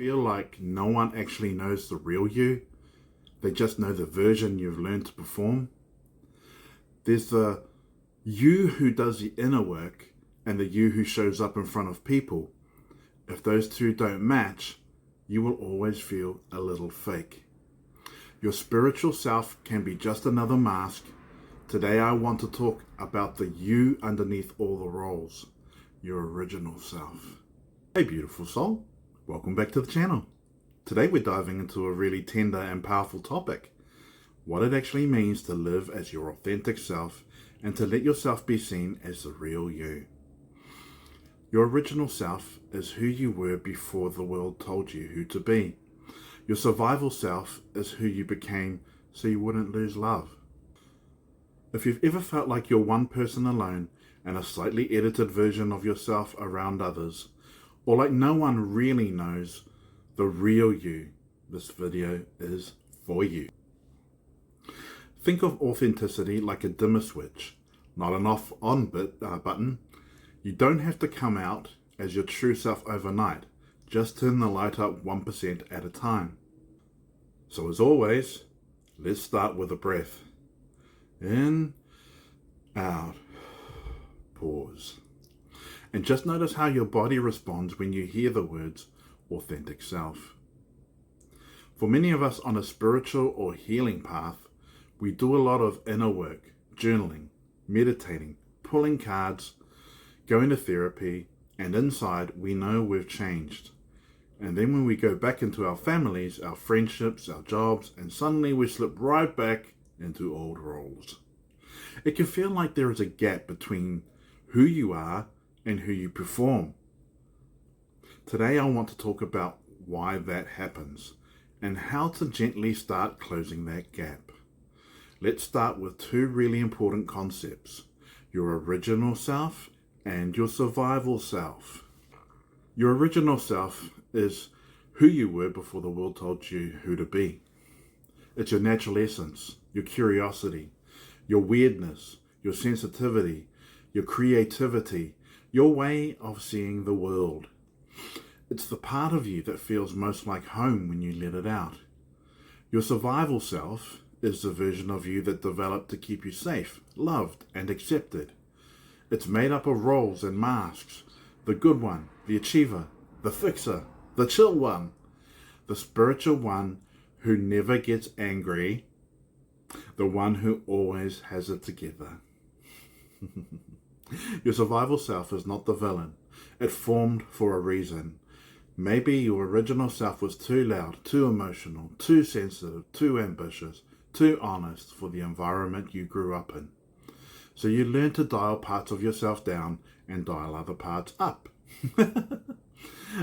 Feel like no one actually knows the real you? They just know the version you've learned to perform? There's the you who does the inner work and the you who shows up in front of people. If those two don't match, you will always feel a little fake. Your spiritual self can be just another mask. Today I want to talk about the you underneath all the roles, your original self. Hey beautiful soul, welcome back to the channel. Today we're diving into a really tender and powerful topic. What it actually means to live as your authentic self and to let yourself be seen as the real you. Your original self is who you were before the world told you who to be. Your survival self is who you became so you wouldn't lose love. If you've ever felt like you're one person alone and a slightly edited version of yourself around others, or like no one really knows the real you, this video is for you. Think of authenticity like a dimmer switch, not an off-on button. You don't have to come out as your true self overnight. Just turn the light up 1% at a time. So as always, let's start with a breath. In, out, pause. And just notice how your body responds when you hear the words authentic self. For many of us on a spiritual or healing path, we do a lot of inner work, journaling, meditating, pulling cards, going to therapy, and inside we know we've changed. And then when we go back into our families, our friendships, our jobs, and suddenly we slip right back into old roles. It can feel like there is a gap between who you are and who you perform. Today I want to talk about why that happens and how to gently start closing that gap. Let's start with two really important concepts: your original self and your survival self. Your original self is who you were before the world told you who to be. It's your natural essence, your curiosity, your weirdness, your sensitivity, your creativity, your way of seeing the world. It's the part of you that feels most like home when you let it out. Your survival self is the version of you that developed to keep you safe, loved, and accepted. It's made up of roles and masks: the good one, the achiever, the fixer, the chill one, the spiritual one who never gets angry, the one who always has it together. Your survival self is not the villain. It formed for a reason. Maybe your original self was too loud, too emotional, too sensitive, too ambitious, too honest for the environment you grew up in. So you learned to dial parts of yourself down and dial other parts up.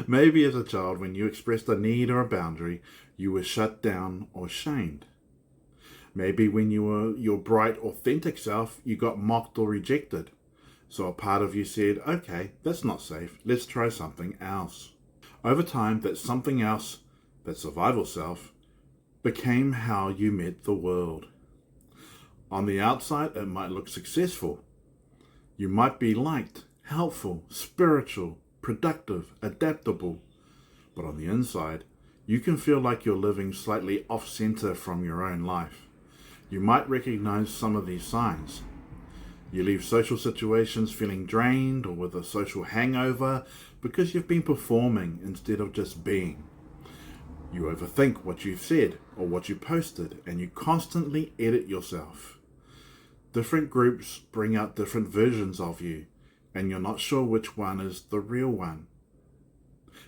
Maybe as a child, when you expressed a need or a boundary, you were shut down or shamed. Maybe when you were your bright, authentic self, you got mocked or rejected. So a part of you said, okay, that's not safe, let's try something else. Over time, that something else, that survival self, became how you met the world. On the outside, it might look successful. You might be liked, helpful, spiritual, productive, adaptable. But on the inside, you can feel like you're living slightly off-center from your own life. You might recognize some of these signs. You leave social situations feeling drained or with a social hangover because you've been performing instead of just being. You overthink what you've said or what you posted, and you constantly edit yourself. Different groups bring out different versions of you, and you're not sure which one is the real one.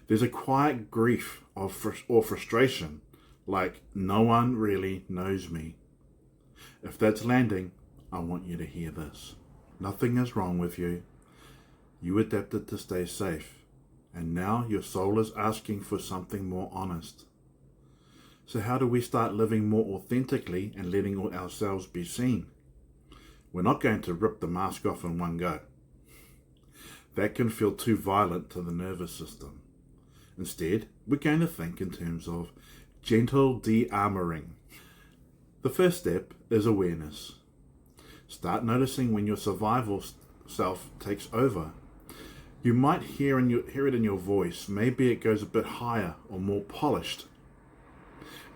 There's a quiet grief or frustration, like no one really knows me. If that's landing, I want you to hear this. Nothing is wrong with you. You adapted to stay safe, and now your soul is asking for something more honest. So how do we start living more authentically and letting ourselves be seen? We're not going to rip the mask off in one go. That can feel too violent to the nervous system. Instead, we're going to think in terms of gentle de-armoring. The first step is awareness. Start noticing when your survival self takes over. You might hear it in your voice. Maybe it goes a bit higher or more polished.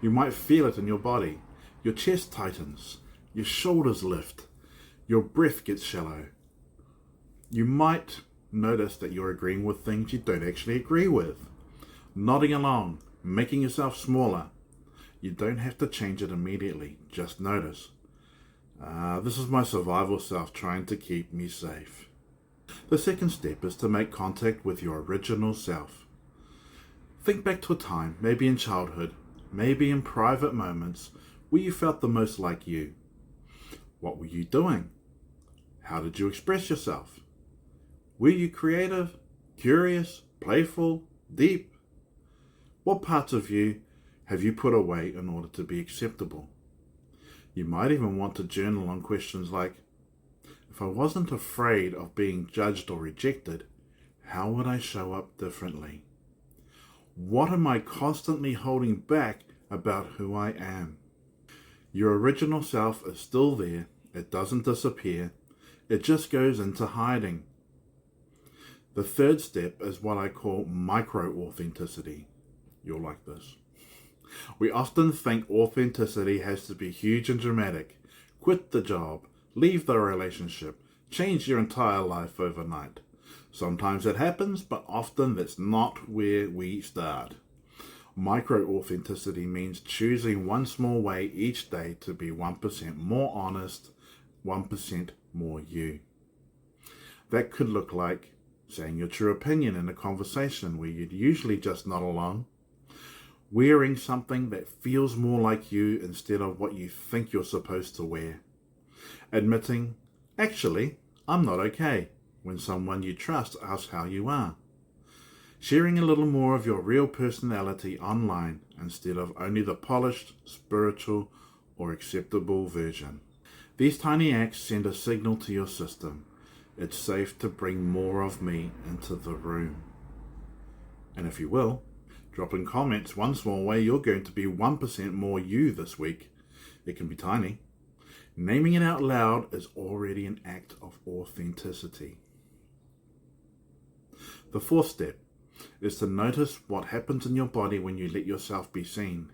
You might feel it in your body. Your chest tightens. Your shoulders lift. Your breath gets shallow. You might notice that you're agreeing with things you don't actually agree with. Nodding along, making yourself smaller. You don't have to change it immediately. Just notice. This is my survival self trying to keep me safe. The second step is to make contact with your original self. Think back to a time, maybe in childhood, maybe in private moments, where you felt the most like you. What were you doing? How did you express yourself? Were you creative, curious, playful, deep? What parts of you have you put away in order to be acceptable? You might even want to journal on questions like, if I wasn't afraid of being judged or rejected, how would I show up differently? What am I constantly holding back about who I am? Your original self is still there. It doesn't disappear. It just goes into hiding. The third step is what I call micro-authenticity. You'll like this. We often think authenticity has to be huge and dramatic. Quit the job, leave the relationship, change your entire life overnight. Sometimes it happens, but often that's not where we start. Micro-authenticity means choosing one small way each day to be 1% more honest, 1% more you. That could look like saying your true opinion in a conversation where you'd usually just nod along, wearing something that feels more like you instead of what you think you're supposed to wear, admitting, actually, I'm not okay, when someone you trust asks how you are, sharing a little more of your real personality online instead of only the polished, spiritual, or acceptable version. These tiny acts send a signal to your system. It's safe to bring more of me into the room. And if you will, drop in comments one small way you're going to be 1% more you this week. It can be tiny. Naming it out loud is already an act of authenticity. The fourth step is to notice what happens in your body when you let yourself be seen.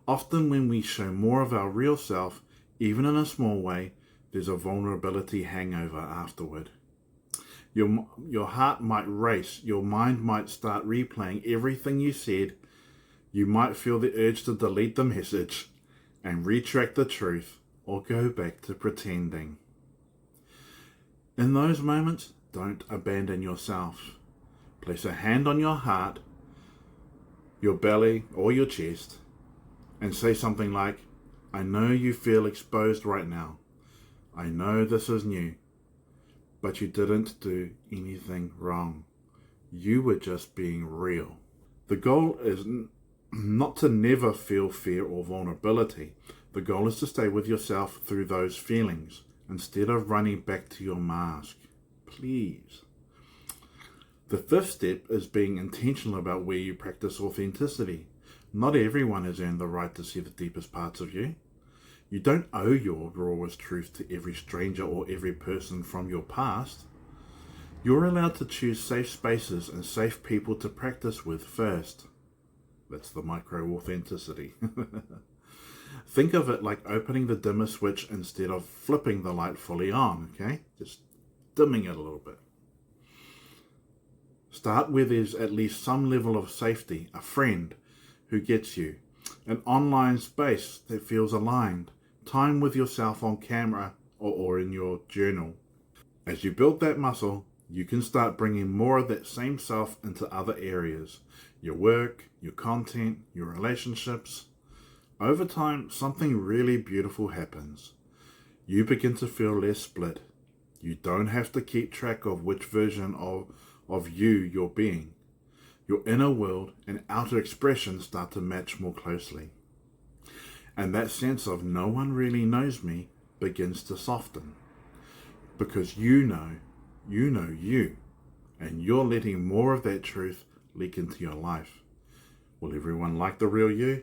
Often when we show more of our real self, even in a small way, there's a vulnerability hangover afterward. Your heart might race, your mind might start replaying everything you said. You might feel the urge to delete the message and retract the truth or go back to pretending. In those moments, don't abandon yourself. Place a hand on your heart, your belly or your chest and say something like, I know you feel exposed right now. I know this is new, but you didn't do anything wrong. You were just being real. The goal is not to never feel fear or vulnerability. The goal is to stay with yourself through those feelings instead of running back to your mask. Please. The fifth step is being intentional about where you practice authenticity. Not everyone has earned the right to see the deepest parts of you. You don't owe your rawest truth to every stranger or every person from your past. You're allowed to choose safe spaces and safe people to practice with first. That's the micro-authenticity. Think of it like opening the dimmer switch instead of flipping the light fully on, okay? Just dimming it a little bit. Start where there's at least some level of safety, a friend who gets you, an online space that feels aligned, time with yourself on camera or in your journal. As you build that muscle, you can start bringing more of that same self into other areas, your work, your content, your relationships. Over time, something really beautiful happens. You begin to feel less split. You don't have to keep track of which version of you're being. Your inner world and outer expression start to match more closely. And that sense of no one really knows me begins to soften. Because you know you, and you're letting more of that truth leak into your life. Will everyone like the real you?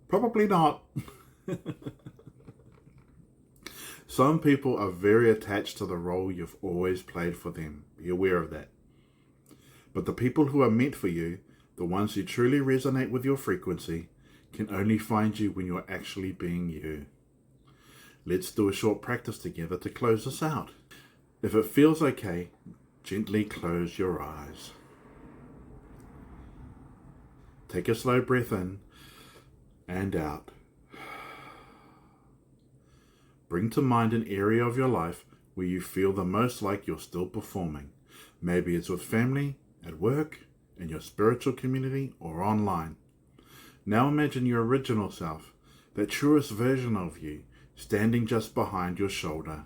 Probably not. Some people are very attached to the role you've always played for them. Be aware of that. But the people who are meant for you, the ones who truly resonate with your frequency, can only find you when you're actually being you. Let's do a short practice together to close this out. If it feels okay, gently close your eyes. Take a slow breath in and out. Bring to mind an area of your life where you feel the most like you're still performing. Maybe it's with family, at work, in your spiritual community, or online. Now imagine your original self, that truest version of you, standing just behind your shoulder.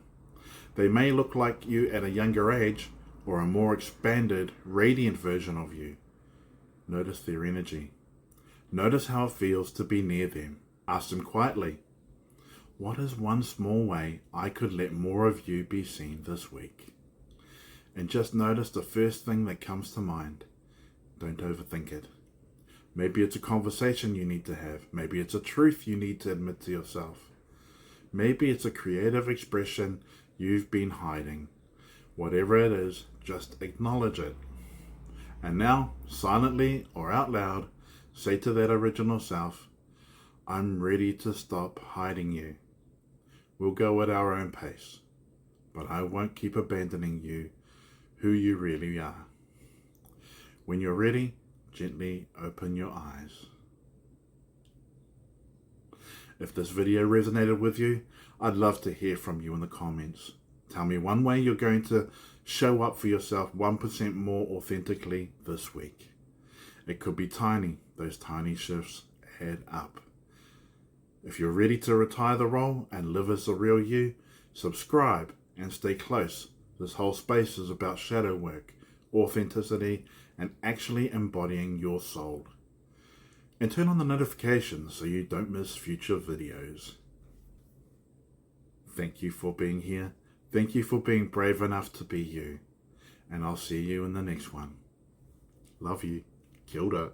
They may look like you at a younger age, or a more expanded, radiant version of you. Notice their energy. Notice how it feels to be near them. Ask them quietly, what is one small way I could let more of you be seen this week? And just notice the first thing that comes to mind. Don't overthink it. Maybe it's a conversation you need to have. Maybe it's a truth you need to admit to yourself. Maybe it's a creative expression you've been hiding. Whatever it is, just acknowledge it. And now, silently or out loud, say to that original self, I'm ready to stop hiding you. We'll go at our own pace, but I won't keep abandoning you, who you really are. When you're ready, gently open your eyes. If this video resonated with you, I'd love to hear from you in the comments. Tell me one way you're going to show up for yourself 1% more authentically this week. It could be tiny. Those tiny shifts add up. If you're ready to retire the role and live as the real you, subscribe and stay close. This whole space is about shadow work, authenticity, and actually embodying your soul. And turn on the notifications so you don't miss future videos. Thank you for being here. Thank you for being brave enough to be you. And I'll see you in the next one. Love you. Kia ora.